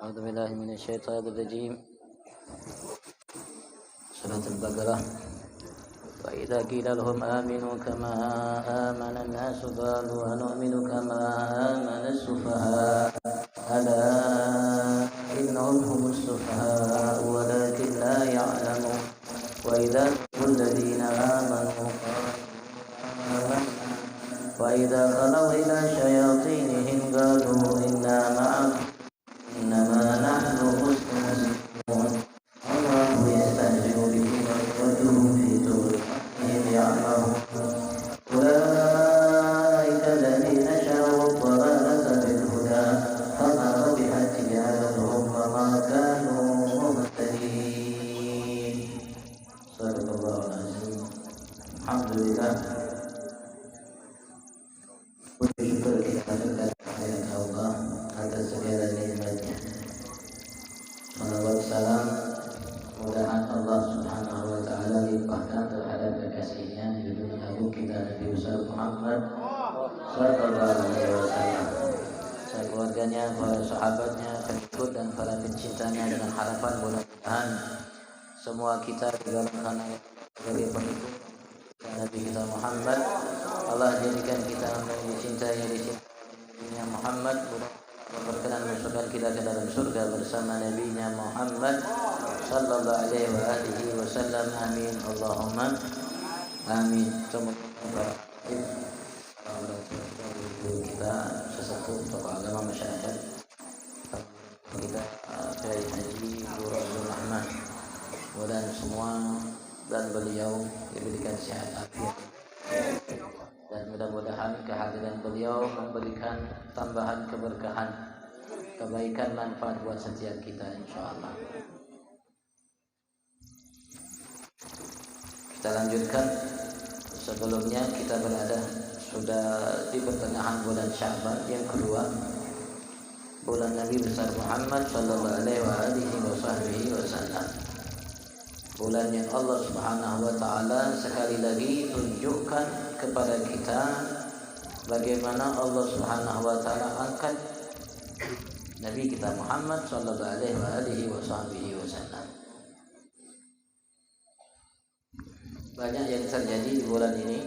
أعوذ بالله من الشيطان الرجيم. سورة البقرة. وإذا قيل لهم آمنوا كما آمن الناس قالوا أنؤمن كما آمن السفهاء ألا إنهم هم السفهاء ولكن لا يعلمون. وإذا لقوا الذين آمنوا وإذا خلوا إلى شياطينهم قالوا إنا معكم إنما نحن مستهزئون الله يستهزئ بهم ويخرجهم في طغيانهم يعمهون أولئك الذين شروا الضلالة بالهدى فما ربحت تجارتهم وما كانوا مهتدين. صدق الله العظيم. الحمد لله. Puji syukur kita haturkan kehadirat Allah atas segala nikmatnya. Salawat salam mudah-mudahan Allah Subhanahu wa taala limpahkan terhadap kekasihnya junjungan agung kita Nabi besar Muhammad sallallahu alaihi wasallam, keluarganya, para sahabatnya, pengikut dan para pencintanya, dengan harapan mudah-mudahan semua kita di dalam tanah sebagai pengikut Nabi kita Muhammad, Allah jadikan kita yang dicintainya Nabi Muhammad, berkenan masukkan kita ke dalam surga bersama Nabi Muhammad sallallahu alaihi wasallam. Amin Allahumma amin. Kita sesatu tokoh agama masyarakat kita Kiai Haji Nur Abdul Rahman, mudah semua dan beliau diberikan sehat afiat, dan mudah-mudahan kehadiran beliau memberikan tambahan keberkahan, kebaikan, manfaat buat setiap kita insyaallah. Kita lanjutkan. Sebelumnya kita berada sudah di pertengahan bulan Sya'ban yang kedua, bulan Nabi besar Muhammad sallallahu alaihi wasallam. Bulan yang Allah Subhanahu wa taala sekali lagi tunjukkan kepada kita bagaimana Allah Subhanahu wa taala angkat Nabi kita Muhammad sallallahu alaihi wasallam. Banyak yang terjadi di bulan ini,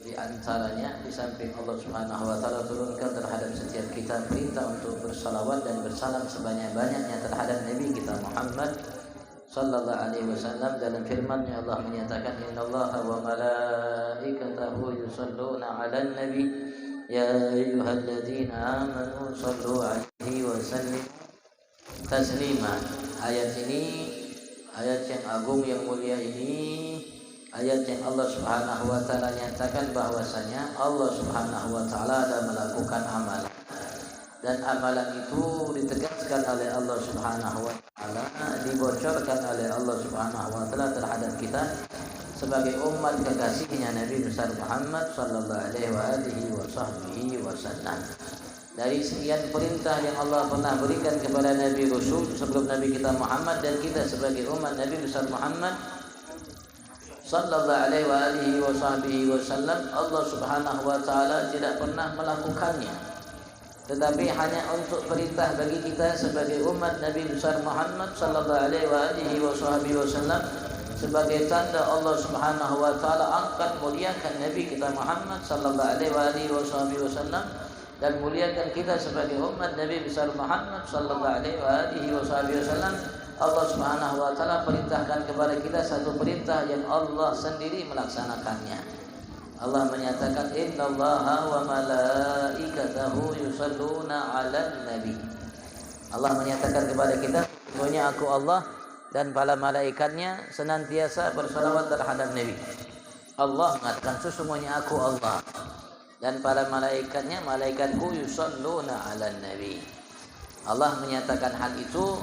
di antaranya di samping Allah Subhanahu wa taala turunkan terhadap setiap kita perintah untuk bersalawat dan bersalam sebanyak-banyaknya terhadap Nabi kita Muhammad sallallahu alaihi wasallam. Dalam firman-Nya Allah menyatakan innallaha wa malaikatahu yusholluna 'alan nabi ya ayyuhalladzina amanu shallu 'alaihi wa sallimu taslima. Ayat ini ayat yang agung yang mulia ini, ayat yang Allah Subhanahu wa taala nyatakan bahwasanya Allah Subhanahu wa taala ada melakukan amalan, dan amalan itu ditegaskan oleh Allah Subhanahu wa taala, dibocorkan oleh Allah Subhanahu wa taala terhadap kita sebagai umat kekasihnya Nabi besar Muhammad sallallahu alaihi wasallam. Dari sekian perintah yang Allah pernah berikan kepada Nabi Rasul sebelum Nabi kita Muhammad, dan kita sebagai umat Nabi besar Muhammad sallallahu alaihi wasallam, Allah Subhanahu wa taala tidak pernah melakukannya, tetapi hanya untuk perintah bagi kita sebagai umat Nabi besar Muhammad sallallahu alaihi wasallam, sebagai tanda Allah Subhanahu wa taala angkat muliakan Nabi kita Muhammad sallallahu alaihi wasallam, dan muliakan kita sebagai umat Nabi besar Muhammad sallallahu alaihi wasallam. Allah Subhanahu wa taala perintahkan kepada kita satu perintah yang Allah sendiri melaksanakannya. Allah menyatakan innallaha wa malaikatahu yusholluna 'alan nabi. Allah menyatakan kepada kita, sesungguhnya aku Allah dan para malaikatnya senantiasa bersalawat terhadap Nabi. Allah mengatakan sesungguhnya aku Allah dan para malaikatnya, malaikatku yusholluna 'alan nabi. Allah menyatakan hal itu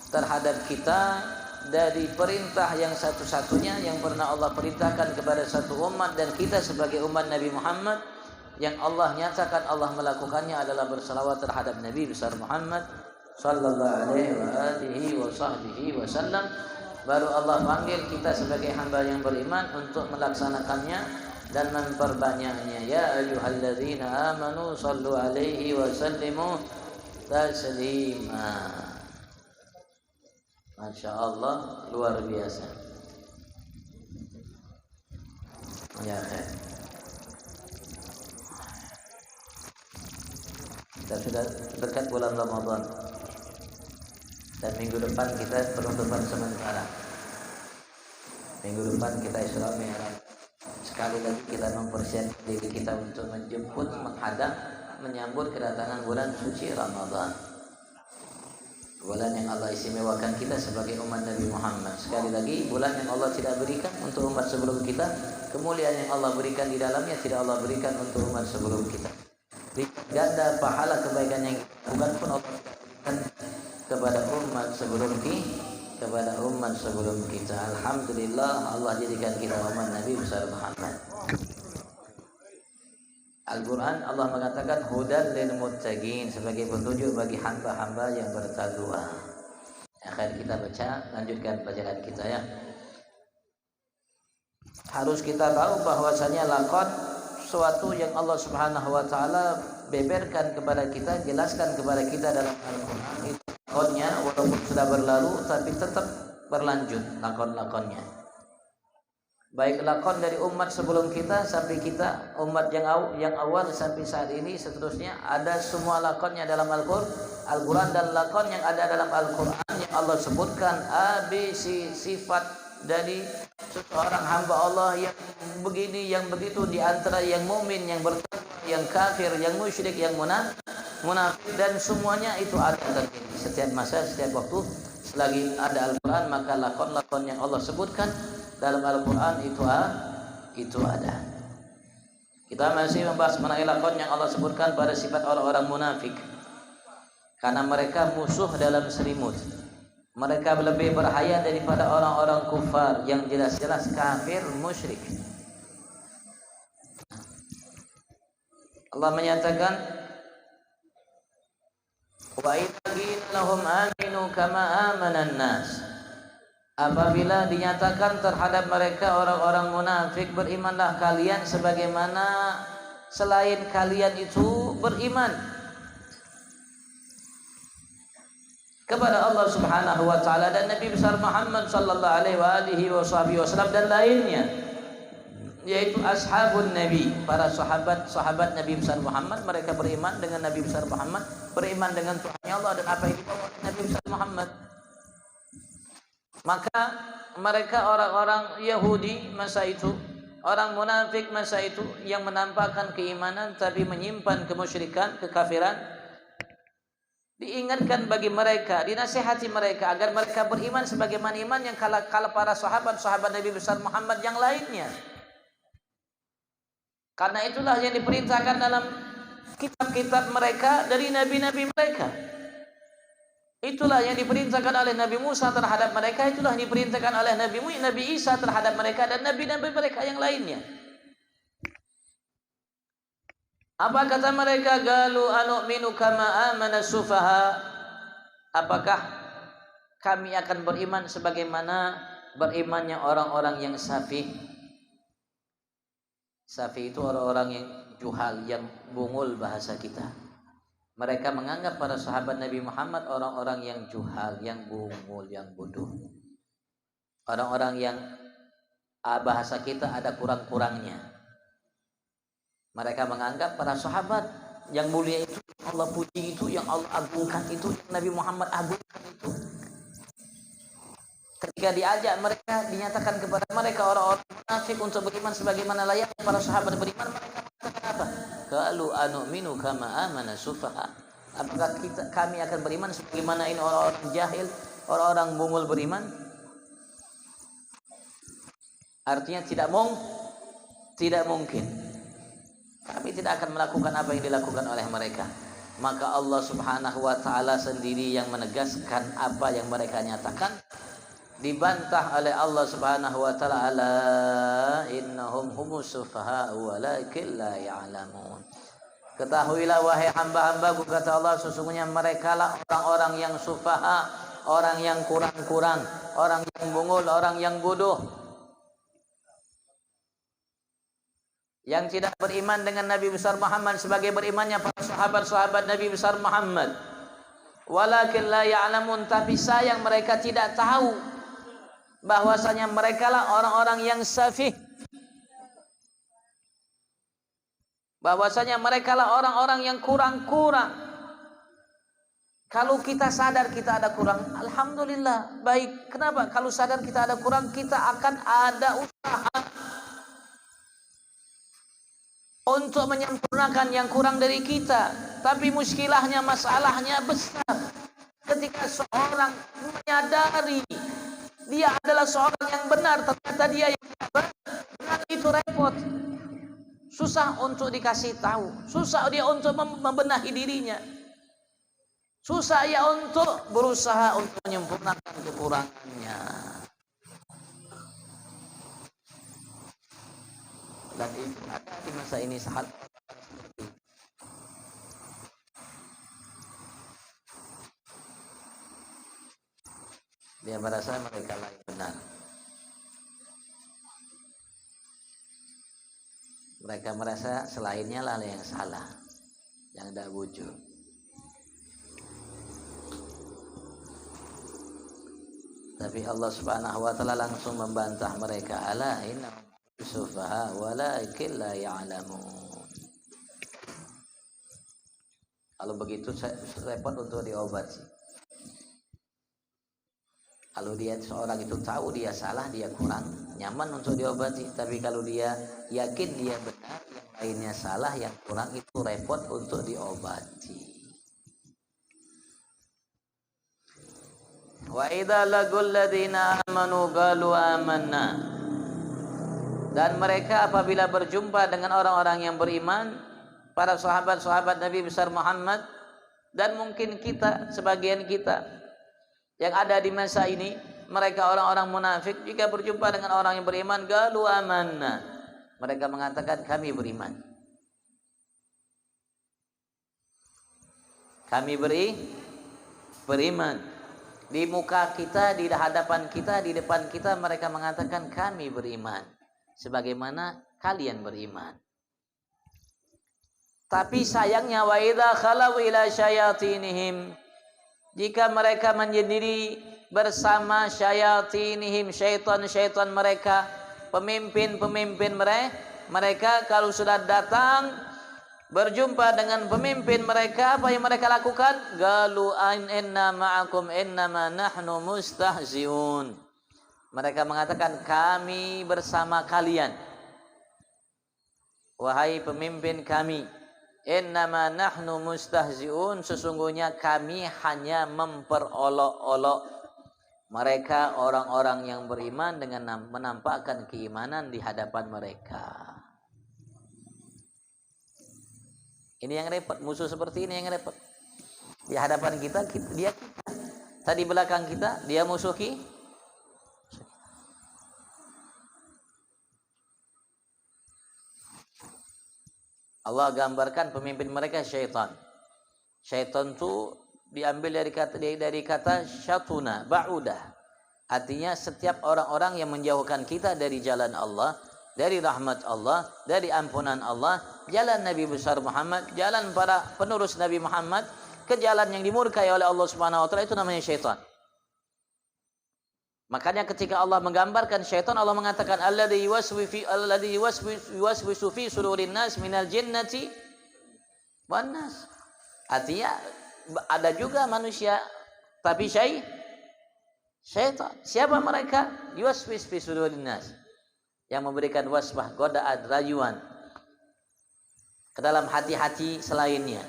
terhadap kita dari perintah yang satu-satunya yang pernah Allah perintahkan kepada satu umat, dan kita sebagai umat Nabi Muhammad yang Allah nyatakan Allah melakukannya adalah bersalawat terhadap Nabi besar Muhammad sallallahu alaihi wasallam. Baru Allah panggil kita sebagai hamba yang beriman untuk melaksanakannya dan memperbanyaknya. Ya ayyuhalladzina amanu sallu alaihi wa sallimu taslima. Masya Allah, luar biasa. Ya, kita sudah dekat bulan Ramadan dan minggu depan kita penutupan sementara. Minggu depan kita Isra Mi'raj. Sekali lagi kita mempersiapkan diri kita untuk menjemput, menghadap, menyambut kedatangan bulan suci Ramadan. Bulan yang Allah istimewakan kita sebagai umat Nabi Muhammad. Sekali lagi, bulan yang Allah tidak berikan untuk umat sebelum kita. Kemuliaan yang Allah berikan di dalamnya tidak Allah berikan untuk umat sebelum kita. Ganda pahala kebaikan yang bukan pun Allah berikan kepada umat sebelum kita. Alhamdulillah, Allah jadikan kita umat Nabi besar Muhammad. Al-Quran Allah mengatakan hudan lil muttaqin, sebagai petunjuk bagi hamba-hamba yang bertakwa. Akan kita baca, lanjutkan bacaan kita ya. Harus kita tahu bahwasanya laqad, suatu yang Allah Subhanahu wa taala beberkan kepada kita, jelaskan kepada kita dalam Al-Quran. Itu lakonnya walaupun sudah berlalu tapi tetap berlanjut lakon-lakonnya. Baik lakon dari umat sebelum kita sampai kita umat yang awal sampai saat ini seterusnya, ada semua lakonnya dalam Al-Quran, dan lakon yang ada dalam Al-Quran yang Allah sebutkan ABC sifat dari seseorang hamba Allah yang begini, yang begitu, di antara yang mukmin, yang bertakwa, yang kafir, yang musyrik, yang munafik, dan semuanya itu ada terjadi setiap masa, setiap waktu. Selagi ada Al-Quran, maka lakon-lakon yang Allah sebutkan dalam Al-Quran itu ada. Kita masih membahas mengenai lakon yang Allah sebutkan pada sifat orang-orang munafik, karena mereka musuh dalam selimut. Mereka lebih berbahaya daripada orang-orang kufar yang jelas-jelas kafir musyrik. Allah menyatakan, wa idza qila lahum aminu kama amanan nas. Apabila dinyatakan terhadap mereka orang-orang munafik, berimanlah kalian sebagaimana selain kalian itu beriman kepada Allah Subhanahu wa taala dan Nabi besar Muhammad sallallahu alaihi wasallam dan lainnya, yaitu ashabun Nabi, para sahabat Nabi besar Muhammad. Mereka beriman dengan Nabi besar Muhammad, beriman dengan Tuhannya Allah dan apa yang dibawa oleh Nabi besar Muhammad. Maka mereka orang-orang Yahudi masa itu, orang munafik masa itu, yang menampakkan keimanan tapi menyimpan kemusyrikan, kekafiran, diingatkan bagi mereka, dinasihati mereka agar mereka beriman sebagaimana iman yang kala para sahabat Nabi besar Muhammad yang lainnya. Karena itulah yang diperintahkan dalam kitab-kitab mereka dari nabi-nabi mereka. Itulah yang diperintahkan oleh Nabi Musa terhadap mereka, itulah yang diperintahkan oleh Nabi Isa terhadap mereka dan nabi-nabi mereka yang lainnya. Apa kata mereka? Galu anu'minu kama amana sufaha. Apakah kami akan beriman sebagaimana berimannya orang-orang yang safi? Safi itu orang-orang yang juhal, yang bungul bahasa kita. Mereka menganggap para sahabat Nabi Muhammad orang-orang yang juhal, yang bungul, yang bodoh. Orang-orang yang bahasa kita ada kurang-kurangnya. Mereka menganggap para sahabat yang mulia itu, yang Allah puji itu, yang Allah agungkan itu, yang Nabi Muhammad agungkan itu. Ketika diajak mereka, dinyatakan kepada mereka orang-orang munafik untuk beriman sebagaimana layaknya para sahabat beriman, mereka mengatakan apa? Qalu anu'minu kama amana sufaha. Apakah kami akan beriman sebagaimana ini orang-orang jahil, orang-orang bungul beriman? Artinya tidak mungkin. Kami tidak akan melakukan apa yang dilakukan oleh mereka. Maka Allah Subhanahu wa taala sendiri yang menegaskan apa yang mereka nyatakan, dibantah oleh Allah Subhanahu wa taala, ala innahum humus sufaha walakin la ya'lamun. Ketahuilah wahai hamba-hambaku, kata Allah, sesungguhnya mereka lah orang-orang yang sufaha, orang yang kurang-kurang, orang yang bungul, orang yang bodoh, yang tidak beriman dengan Nabi besar Muhammad sebagai berimannya para sahabat-sahabat Nabi besar Muhammad. walakin la ya'lamun, tapi sayang mereka tidak tahu bahwasanya mereka lah orang-orang yang safih, bahwasanya mereka lah orang-orang yang kurang-kurang. Kalau kita sadar kita ada kurang, alhamdulillah, baik. Kenapa? Kalau sadar kita ada kurang, kita akan ada usaha untuk menyempurnakan yang kurang dari kita. Tapi muskilahnya, masalahnya besar. Ketika seorang menyadari dia adalah seorang yang benar, ternyata dia yang benar, itu repot. Susah untuk dikasih tahu, susah dia untuk membenahi dirinya, susah ya untuk berusaha untuk menyempurnakan kekurangannya. Dan itu ada di masa ini saat dia merasa mereka lah yang benar. Mereka merasa selainnya lah yang salah, yang tidak wujud. Tapi Allah Subhanahu wa taala langsung membantah mereka, ala innahum sufaha walakin la ya'lamun. Kalau begitu repot untuk diobati. Kalau dia seorang itu tahu dia salah, dia kurang, nyaman untuk diobati. Tapi kalau dia yakin dia benar, yang lainnya salah, yang kurang, itu repot untuk diobati. Wa idza laqul ladzina amanu qalu amanna. Dan mereka apabila berjumpa dengan orang-orang yang beriman, para sahabat-sahabat Nabi besar Muhammad, dan mungkin kita, sebagian kita yang ada di masa ini, mereka orang-orang munafik, jika berjumpa dengan orang yang beriman, qalu amanna, mereka mengatakan kami beriman. Kami beriman. Di muka kita, di hadapan kita, di depan kita, mereka mengatakan kami beriman, sebagaimana kalian beriman. Tapi sayangnya, wa idza khalau ila syayatinihim, jika mereka menyendiri bersama syayatinihim, syaitan-syaitan mereka, pemimpin-pemimpin mereka, kalau sudah datang berjumpa dengan pemimpin mereka, apa yang mereka lakukan? Galu inna ma'akum innama nahnu mustahziun. Mereka mengatakan kami bersama kalian, wahai pemimpin kami, innama nahnu mustahziun, sesungguhnya kami hanya memperolok-olok mereka orang-orang yang beriman dengan menampakkan keimanan di hadapan mereka. Ini yang repot, musuh seperti ini yang repot. Di hadapan kita, dia kita. Tadi belakang kita, dia musuh kita. Allah gambarkan pemimpin mereka syaitan. Syaitan itu diambil dari kata syatuna, ba'udah. Artinya setiap orang-orang yang menjauhkan kita dari jalan Allah, dari rahmat Allah, dari ampunan Allah, jalan Nabi besar Muhammad, jalan para penerus Nabi Muhammad, ke jalan yang dimurkai oleh Allah Subhanahu wa taala, itu namanya syaitan. Makanya ketika Allah menggambarkan syaitan, Allah mengatakan alladzi yuwaswisu fi sudurin nas minal jinnati wan nas. Artinya ada juga manusia tapi syaitan. Siapa mereka? Yuwaswis fi sudurin nas, yang memberikan waswah, godaan, rayuan ke dalam hati-hati selainnya.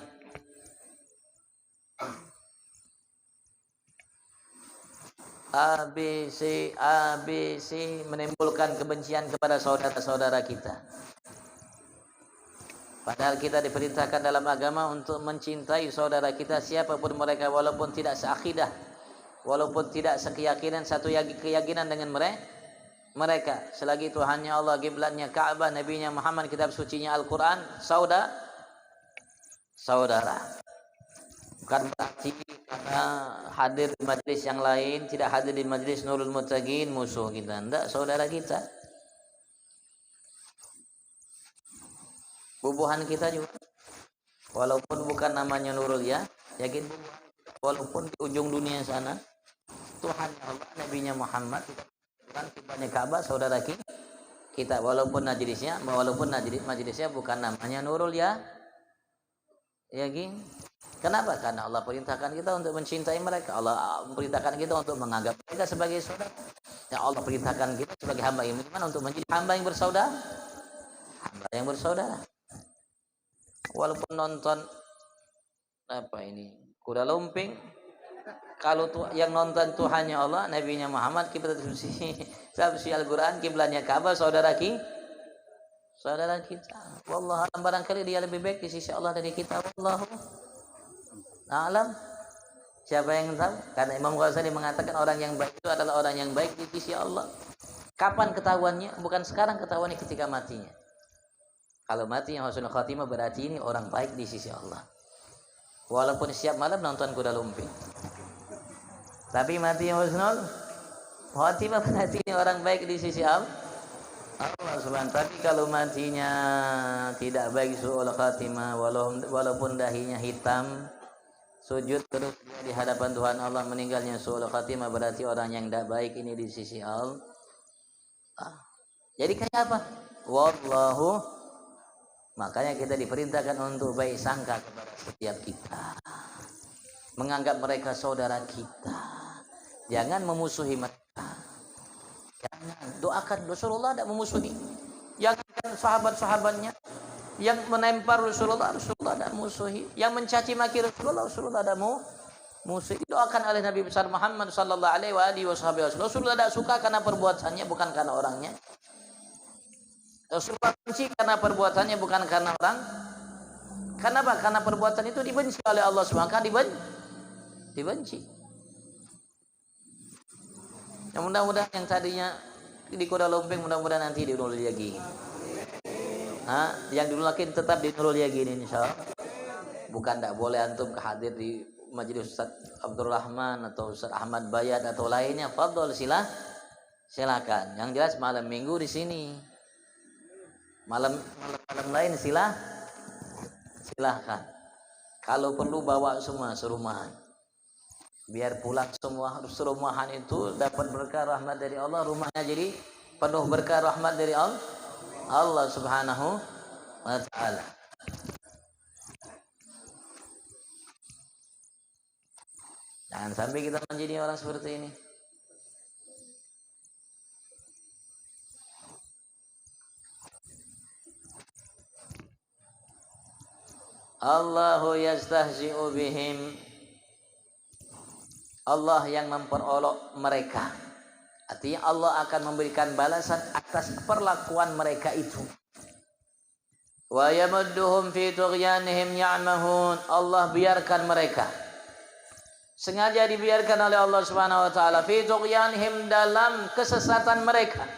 ABC menimbulkan kebencian kepada saudara-saudara kita. Padahal kita diperintahkan dalam agama untuk mencintai saudara kita siapapun mereka, walaupun tidak seakidah, walaupun tidak sekeyakinan, satu keyakinan dengan mereka. Selagi Tuhannya Allah, kiblatnya Ka'bah, nabinya Muhammad, kitab sucinya Al-Qur'an, saudara. Bukan berarti karena hadir di majlis yang lain, tidak hadir di majlis Nurul Muttaqin, musuh kita. Tidak, saudara kita. Bubuhan kita juga. Walaupun bukan namanya Nurul ya, yakin bubuhan kita. walaupun di ujung dunia sana Tuhan Allah, Nabinya Muhammad, bukan kiblatnya Ka'bah, saudara kita, walaupun majelisnya bukan namanya Nurul ya gini. Kenapa? Karena Allah perintahkan kita untuk mencintai mereka. Allah perintahkan kita untuk menganggap mereka sebagai saudara. Ya Allah perintahkan kita sebagai hamba yang beriman untuk menjadi hamba yang bersaudara. Hamba yang bersaudara. Walaupun nonton apa ini kuda lumping, kalau yang nonton Tuhannya Allah, Nabinya Muhammad, kiblat subsi Al-Quran, kiblatnya Ka'bah, saudara kita. Wallah alam, barangkali dia lebih baik di sisi Allah dari kita. Wallahu a'lam. Siapa yang tahu? Karena Imam Ghazali mengatakan orang yang baik itu adalah orang yang baik di sisi Allah. Kapan ketahuannya? Bukan sekarang ketahuannya, ketika matinya. Kalau mati yang husnul khatimah berarti ini orang baik di sisi Allah. Walaupun siap malam nonton kuda lumping, tapi mati yang husnul khatimah berarti ini orang baik di sisi Allah Subhanahu. Tapi kalau matinya tidak baik, su'ul khatimah, walaupun dahinya hitam, sujud terus dia di hadapan Tuhan Allah, meninggalnya su'ul khatimah berarti orang yang tidak baik ini di sisi Allah. Jadi kayak apa? Wallahu. Makanya kita diperintahkan untuk baik sangka kepada setiap kita, menganggap mereka saudara kita, jangan memusuhi mereka. Jangan. Doakan. Rasulullah tidak memusuhi. Jangankan sahabat-sahabatnya yang menempar Rasulullah tidak musuhi. Yang mencaci maki Rasulullah tidak mau musuhi. Doakan oleh Nabi besar Muhammad sallallahu alaihi wasallam. Rasulullah tidak suka karena perbuatannya, bukan karena orangnya. Rasulullah benci karena perbuatannya, bukan karena orang. Kenapa? Karena perbuatan itu dibenci oleh Allah SWT. Dibenci. Yang mudah-mudahan yang tadinya di kuda lumping, mudah-mudahan nanti di Nurul Yaqin. Yang dulu lagi tetap di Nurul Yaqin insya Allah. Bukan tidak boleh antum hadir di majelis Ustaz Abdul Rahman atau Ustaz Ahmad Bayat atau lainnya. Fadhol, silakan. Yang jelas malam minggu di sini. Malam lain silahkan. Kalau perlu bawa semua serumahan, biar pulang semua serumahan itu dapat berkah rahmat dari Allah, rumahnya jadi penuh berkah rahmat dari Allah Subhanahu wa ta'ala. Jangan sampai kita menjadi orang seperti ini. Allahu yastahzi'u bihim. Allah yang memperolok mereka. Artinya Allah akan memberikan balasan atas perlakuan mereka itu. Wa yamudduhum fi tughyanihim ya'mahun. Allah biarkan mereka, sengaja dibiarkan oleh Allah Subhanahu wa taala, fi tughyanihim, dalam kesesatan mereka,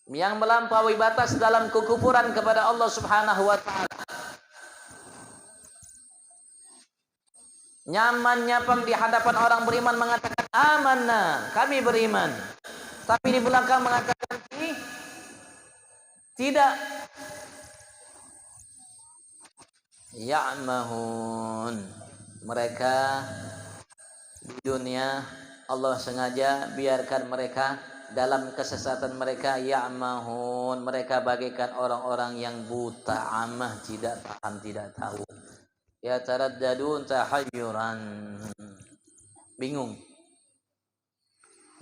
yang melampaui batas dalam kekufuran kepada Allah Subhanahu wa taala. Nyaman-nyaman di hadapan orang beriman mengatakan amanna, kami beriman, tapi di belakang mengatakan tidak. Ya'mahun, mereka di dunia Allah sengaja biarkan mereka dalam kesesatan mereka. Ya'mahun, mereka bagaikan orang-orang yang buta, amah, tidak paham, tidak tahu. Ya taraddadun tahayyuran, bingung,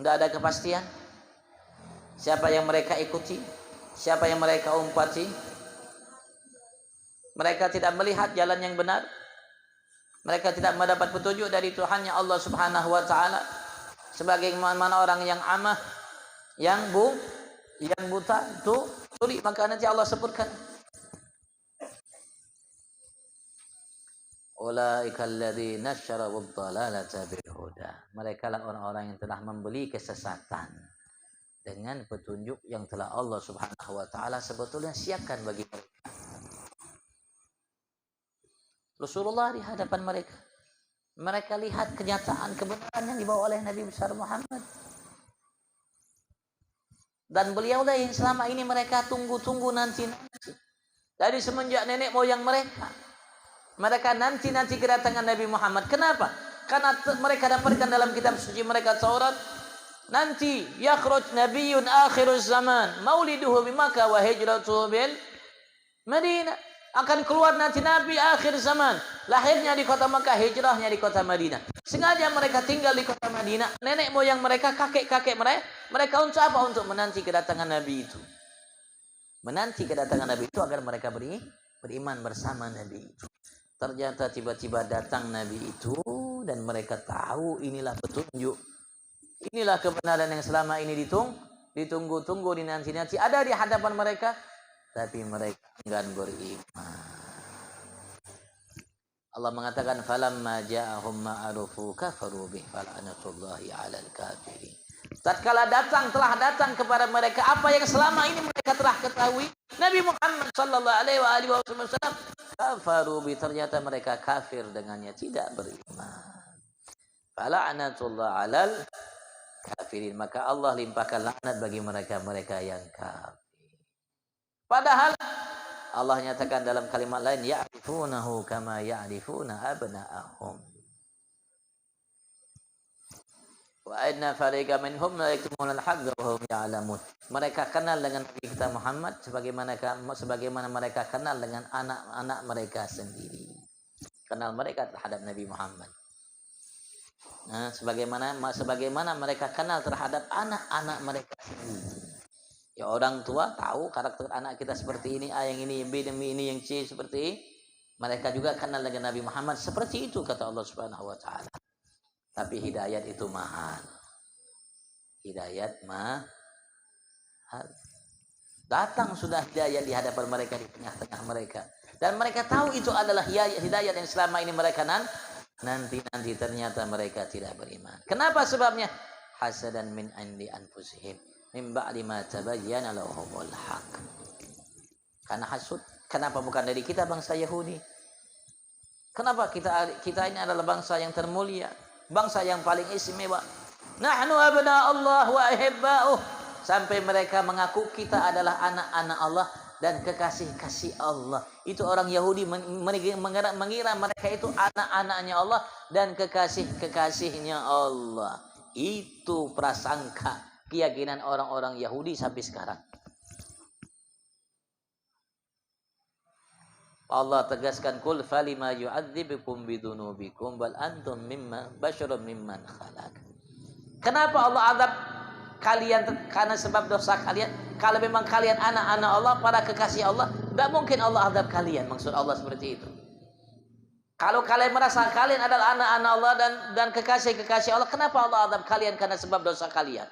tidak ada kepastian siapa yang mereka ikuti, siapa yang mereka umpati. Mereka tidak melihat jalan yang benar, mereka tidak mendapat petunjuk dari Tuhannya Allah Subhanahu wa taala, sebagaimana orang yang amah, yang buta itu tuli. Maka nanti Allah sebutkan ulaika alladzina syarabu dhalalata bil huda. Mereka lah orang-orang yang telah membeli kesesatan dengan petunjuk yang telah Allah Subhanahu wa taala sebetulnya siapkan bagi mereka. Rasulullah di hadapan mereka lihat kenyataan kebenaran yang dibawa oleh Nabi besar Muhammad, dan beliaulah yang selama ini mereka tunggu-tunggu nanti dari semenjak nenek moyang mereka. Mereka nanti kedatangan Nabi Muhammad. Kenapa? Karena mereka dapatkan dalam kitab suci mereka Taurat, nanti yakhruj nabiyyun akhiruz zaman mauliduhu bi Makkah wa hijratuhu bil Madinah. Akan keluar nanti nabi akhir zaman, lahirnya di kota Makkah, hijrahnya di kota Madinah. Sengaja mereka tinggal di kota Madinah, nenek moyang mereka, kakek-kakek mereka untuk apa? Untuk menanti kedatangan nabi itu. Menanti kedatangan nabi itu agar mereka beriman bersama nabi itu. Ternyata tiba-tiba datang nabi itu dan mereka tahu inilah petunjuk. Inilah kebenaran yang selama ini ditunggu-tunggu, dinanti-nanti, ada di hadapan mereka, tapi mereka enggan beriman. Allah mengatakan falamma ja'ahum ma'arufu kafaru bih fal'anatullahi 'alal kafirin. Tatkala telah datang kepada mereka apa yang selama ini mereka telah ketahui, Nabi Muhammad sallallahu alaihi wasallam, kafaru bi, ternyata mereka kafir dengannya, tidak beriman. Fala'natullah 'alal kafirin, maka Allah limpahkan laknat bagi mereka yang kafir. Padahal Allah nyatakan dalam kalimat lain, ya'rifunahu kama ya'rifuna abna'ahum. Wa inna fariqan minhum la yaktumuna al-haqqa wa hum ya'lamun. Mereka kenal dengan Nabi kita Muhammad sebagaimana mereka kenal dengan anak-anak mereka sendiri. Kenal mereka terhadap Nabi Muhammad. Nah, sebagaimana mereka kenal terhadap anak-anak mereka sendiri. Ya, orang tua tahu karakter anak kita seperti ini, A yang ini, yang B, yang ini, yang C seperti ini. Mereka juga kenal dengan Nabi Muhammad seperti itu, kata Allah Subhanahu wa taala. Tapi hidayat itu mahal. Hidayat mahal. Datang sudah hidayat di hadapan mereka, di tengah-tengah mereka. Dan mereka tahu itu adalah hidayat yang selama ini mereka nanti ternyata mereka tidak beriman. Kenapa sebabnya? Hasadan min indi anfusihim min ba'di ma tabayyana lahumul haq. Karena hasud. Kenapa bukan dari kita bangsa Yahudi? Kenapa kita ini adalah bangsa yang termulia, bangsa yang paling istimewa. Nahnu abna Allah wa ahibba'uh. Sampai mereka mengaku kita adalah anak-anak Allah dan kekasih-kasih Allah. Itu orang Yahudi mengira mereka itu anak-anaknya Allah dan kekasih-kekasihnya Allah. Itu prasangka, keyakinan orang-orang Yahudi sampai sekarang. Allah tegaskan, kul falima yu'adzibukum bidunubikum bal antum basyarun mimman khalaq. Kenapa Allah azab kalian? Karena sebab dosa kalian. Kalau memang kalian anak-anak Allah, para kekasih Allah, tidak mungkin Allah azab kalian. Maksud Allah seperti itu. Kalau kalian merasa kalian adalah anak-anak Allah dan kekasih-kekasih Allah, kenapa Allah azab kalian? Karena sebab dosa kalian.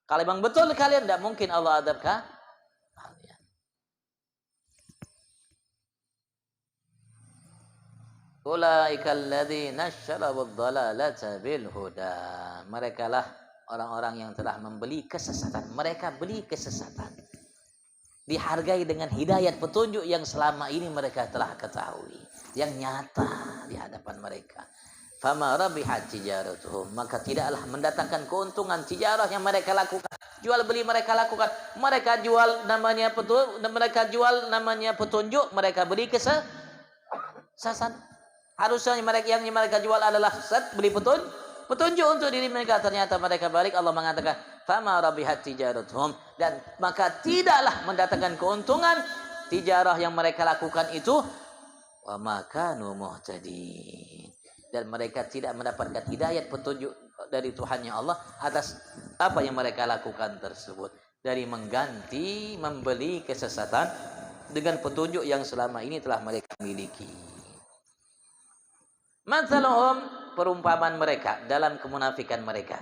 Kalau memang betul kalian, tidak mungkin Allah azab kalian. Ulaikal ladzina syarabud dhalalata bil huda. Merekalah orang-orang yang telah membeli kesesatan. Mereka beli kesesatan, dihargai dengan hidayat, petunjuk yang selama ini mereka telah ketahui, yang nyata di hadapan mereka. Fama rabihat tijaratuhum, maka tidaklah mendatangkan keuntungan tijarah yang mereka lakukan, jual beli mereka lakukan. Mereka jual namanya petunjuk, mereka beli kesesatan. Harusnya yang mereka jual adalah beli petunjuk untuk diri mereka. Ternyata mereka balik, Allah mengatakan fama rabihat tijaratuhum, dan maka tidaklah mendatangkan keuntungan tijarah yang mereka lakukan itu, wa makanu muhtadin, dan mereka tidak mendapatkan hidayat, petunjuk dari Tuhannya Allah atas apa yang mereka lakukan tersebut, dari membeli kesesatan dengan petunjuk yang selama ini telah mereka miliki. Mathaluhum, perumpamaan mereka dalam kemunafikan mereka.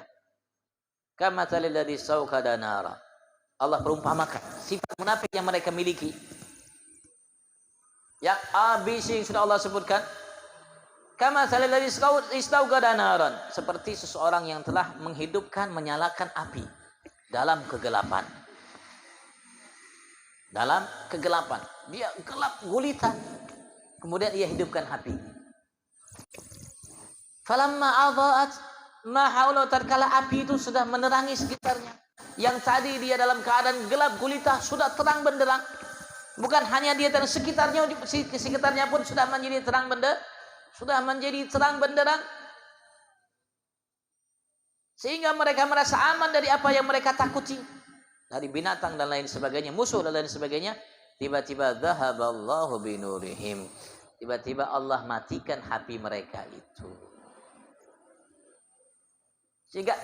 Kamathalil ladzi sauqada nara. Allah perumpamakan sifat munafik yang mereka miliki. Yang A, B, C yang sudah Allah sebutkan. Kamathalil ladzi istauqada naran, seperti seseorang yang telah menyalakan api dalam kegelapan. Dalam kegelapan, dia gelap gulita. Kemudian ia hidupkan api. Falamma adha'at ma haula, tatkala api itu sudah menerangi sekitarnya, yang tadi dia dalam keadaan gelap gulita sudah terang benderang. Bukan hanya dia dan sekitarnya pun sudah menjadi terang benderang. Sehingga mereka merasa aman dari apa yang mereka takuti. Dari binatang dan lain sebagainya, musuh dan lain sebagainya. Tiba-tiba dhahaballahu binurihim. Tiba-tiba Allah matikan api mereka itu. Sehingga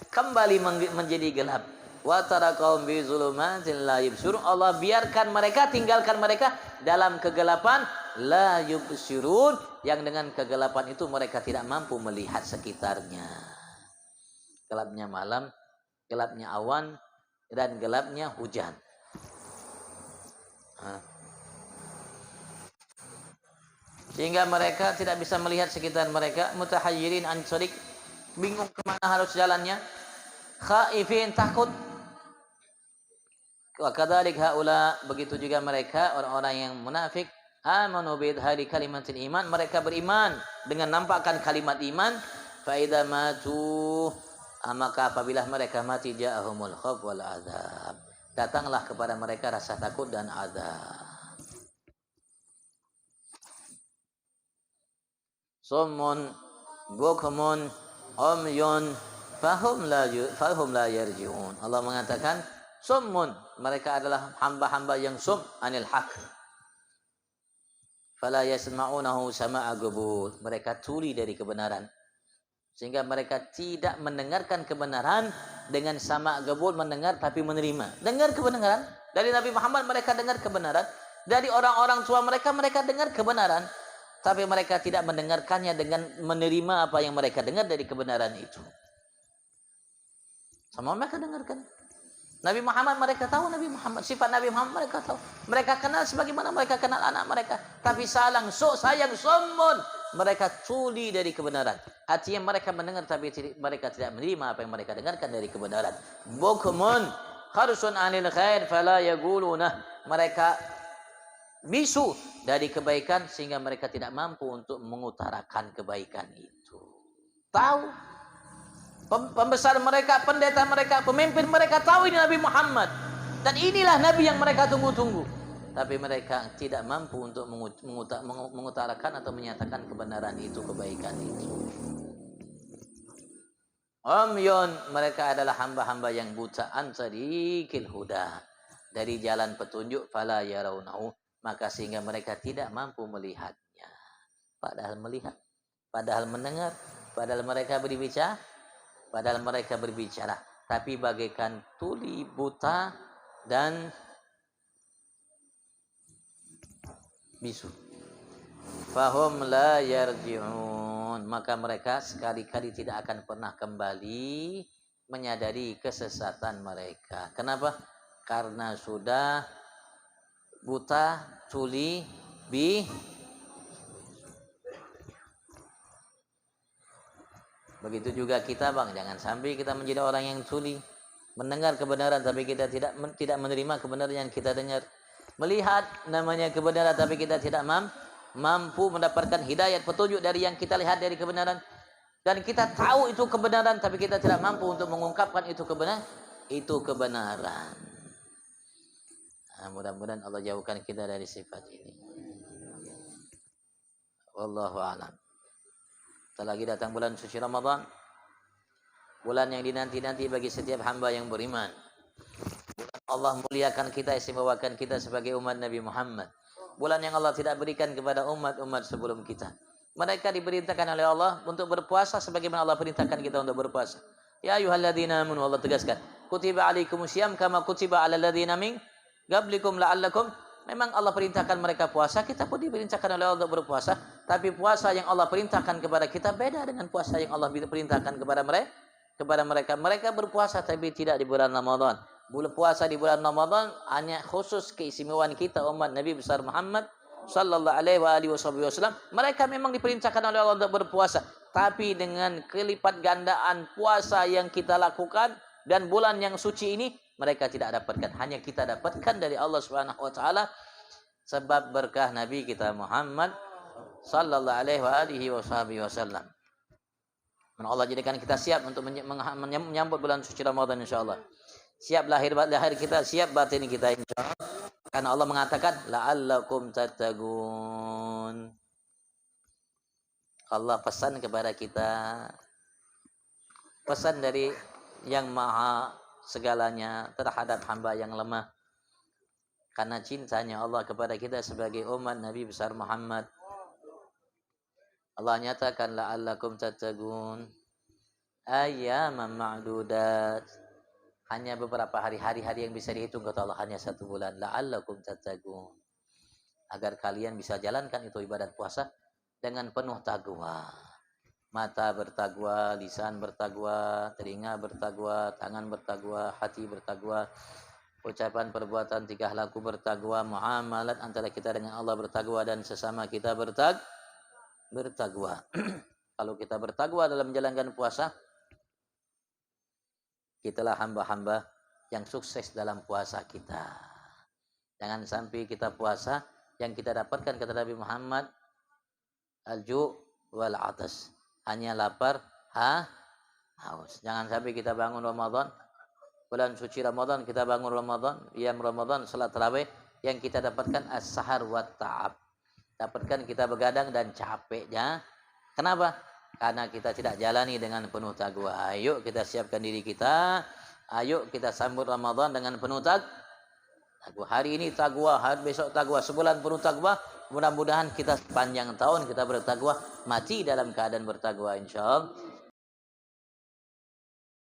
kembali menjadi gelap. Wa tarakahum bi zulumatin la yubsirun. Allah biarkan mereka, tinggalkan mereka dalam kegelapan la yubsirun, yang dengan kegelapan itu mereka tidak mampu melihat sekitarnya. Gelapnya malam, gelapnya awan, dan gelapnya hujan. Sehingga mereka tidak bisa melihat sekitar mereka, mutahayyirin an shariq, bingung kemana harus jalannya, khaifin, takut. Wa kadzalik haula, begitu juga mereka orang-orang yang munafik, amanu bi idhari kalimatil iman, mereka beriman dengan nampakkan kalimat iman, fa idza matu, maka apabila mereka mati ja'ahumul khauf wal azab, datanglah kepada mereka rasa takut dan azab. Summun bukmun umyun fahum la yarji'un. Allah mengatakan summun, mereka adalah hamba-hamba yang sum anil haq. Fala yasma'unahu sama'a gubur, mereka tuli dari kebenaran. Sehingga mereka tidak mendengarkan kebenaran dengan sama gabul, mendengar tapi menerima. Dengar kebenaran dari Nabi Muhammad, mereka dengar kebenaran. Dari orang-orang tua mereka dengar kebenaran, tapi mereka tidak mendengarkannya dengan menerima apa yang mereka dengar dari kebenaran itu. Sama mereka dengarkan Nabi Muhammad, mereka tahu Nabi Muhammad, sifat Nabi Muhammad mereka tahu. Mereka kenal sebagaimana mereka kenal anak mereka. Tapi sayang sombong, mereka tuli dari kebenaran. Artinya mereka mendengar tapi mereka tidak menerima apa yang mereka dengarkan dari kebenaran. Bukmun kharsun anil khair fala yaquluna, mereka bisu dari kebaikan sehingga mereka tidak mampu untuk mengutarakan kebaikan itu. Tahu pembesar mereka, pendeta mereka, pemimpin mereka tahu ini Nabi Muhammad dan inilah Nabi yang mereka tunggu-tunggu, tapi mereka tidak mampu untuk mengutarakan atau menyatakan kebenaran itu, kebaikan itu. Umyun, mereka adalah hamba-hamba yang buta, an tariqil huda, dari jalan petunjuk, fala yarawnahu, maka sehingga mereka tidak mampu melihatnya. Padahal melihat, padahal mendengar, padahal mereka berbicara, tapi bagaikan tuli, buta dan bisu. Fahum la yarji'un, maka mereka sekali-kali tidak akan pernah kembali menyadari kesesatan mereka. Kenapa? Karena sudah buta, tuli, Begitu juga kita, Bang, jangan sampai kita menjadi orang yang tuli, mendengar kebenaran tapi kita tidak menerima kebenaran yang kita dengar. Melihat namanya kebenaran tapi kita tidak mampu mendapatkan hidayat, petunjuk dari yang kita lihat dari kebenaran. Dan kita tahu itu kebenaran tapi kita tidak mampu untuk mengungkapkan itu kebenaran. Nah, mudah-mudahan Allah jauhkan kita dari sifat ini. Wallahu a'lam. Setelah lagi datang bulan suci Ramadan, bulan yang dinanti-nanti bagi setiap hamba yang beriman. Bulan Allah muliakan kita, istimewakan kita sebagai umat Nabi Muhammad. Bulan yang Allah tidak berikan kepada umat-umat sebelum kita. Mereka diperintahkan oleh Allah untuk berpuasa sebagaimana Allah perintahkan kita untuk berpuasa. Ya ayyuhalladzina amanu, Allah tegaskan, kutiba alaikumusiyam kama kutiba alal ladzina min qablikum la'allakum. Memang Allah perintahkan mereka puasa, kita pun diperintahkan oleh Allah untuk berpuasa. Tapi puasa yang Allah perintahkan kepada kita beda dengan puasa yang Allah perintahkan kepada mereka. Mereka berpuasa tapi tidak di bulan Ramadan. Puasa di bulan Ramadan hanya khusus keistimewaan kita umat Nabi besar Muhammad sallallahu alaihi wasallam. Mereka memang diperintahkan oleh Allah untuk berpuasa, tapi dengan kelipat gandaan puasa yang kita lakukan dan bulan yang suci ini mereka tidak dapatkan, hanya kita dapatkan dari Allah Subhanahu wa taala sebab berkah Nabi kita Muhammad sallallahu alaihi wasallam. Allah jadikan kita siap untuk menyambut bulan suci Ramadan insyaallah. Siap lahir kita, siap batin kita insyaallah. Karena Allah mengatakan la'allakum tattaqun. Allah pesan kepada kita, pesan dari yang maha segalanya terhadap hamba yang lemah. Karena cintanya Allah kepada kita sebagai umat Nabi besar Muhammad. Allah nyatakan la'allakum tattaqun ayyaman ma'dudat. Hanya beberapa hari yang bisa dihitung kata Allah, hanya 1 bulan. La'allakum tattaqun. Agar kalian bisa jalankan itu ibadat puasa dengan penuh takwa. Mata bertakwa, lisan bertakwa, telinga bertakwa, tangan bertakwa, hati bertakwa, ucapan, perbuatan, tingkah laku bertakwa, muamalat antara kita dengan Allah bertakwa dan sesama kita bertakwa. Kalau kita bertakwa dalam menjalankan puasa, kitalah hamba-hamba yang sukses dalam puasa kita. Jangan sampai kita puasa yang kita dapatkan kata Nabi Muhammad al-ju' wal 'atas. Hanya lapar, haus. Jangan sampai kita bangun Ramadan, bulan suci Ramadan, kita bangun Ramadan, Ramadan, salat tarawih, yang kita dapatkan as-sahar wa ta'ab. Dapatkan kita begadang dan capeknya. Kenapa? Karena kita tidak jalani dengan penuh takwa. Ayo kita siapkan diri kita. Ayo kita sambut Ramadan dengan penuh takwa. Hari ini takwa, hari besok takwa, sebulan penuh takwa. Mudah-mudahan kita sepanjang tahun kita bertakwa, mati dalam keadaan bertakwa insyaallah.